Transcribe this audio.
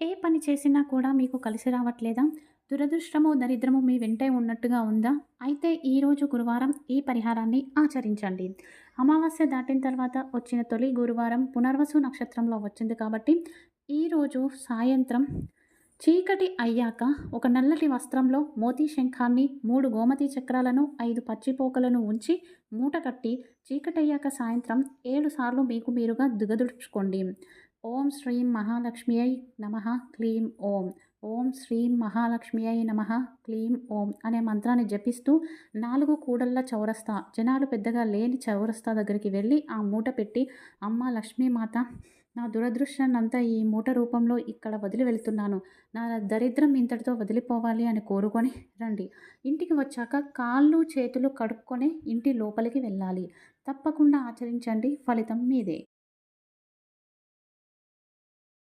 ఏ పని చేసినా కూడా మీకు కలిసి రావట్లేదా? దురదృష్టము, దరిద్రము మీ వెంటే ఉన్నట్టుగా ఉందా? అయితే ఈరోజు గురువారం ఈ పరిహారాన్ని ఆచరించండి. అమావాస్య దాటిన తర్వాత వచ్చిన తొలి గురువారం పునర్వసు నక్షత్రంలో వచ్చింది కాబట్టి, ఈరోజు సాయంత్రం చీకటి అయ్యాక ఒక నల్లటి వస్త్రంలో మోతీ శంఖాన్ని, 3 గోమతి చక్రాలను, 5 పచ్చిపోకలను ఉంచి మూట కట్టి చీకటయ్యాక సాయంత్రం 7 సార్లు మీకు మీరుగా దిగదుర్చుకోండి. ఓం శ్రీం మహాలక్ష్మియై నమః క్లీం ఓం. ఓం శ్రీం మహాలక్ష్మియై నమః క్లీం ఓం అనే మంత్రాన్ని జపిస్తూ 4 కూడళ్ల చౌరస్తా, జనాలు పెద్దగా లేని చౌరస్తా దగ్గరికి వెళ్ళి ఆ మూట పెట్టి, అమ్మ లక్ష్మీమాత, నా దురదృష్టాన్నంతా ఈ మూట రూపంలో ఇక్కడ వదిలి వెళ్తున్నాను. నా దరిద్రం ఇంతటితో వదిలిపోవాలి అని కోరుకొని రండి. ఇంటికి వచ్చాక కాళ్ళు, చేతులు కడుక్కొని ఇంటి లోపలికి వెళ్ళాలి. తప్పకుండా ఆచరించండి. ఫలితం మీదే.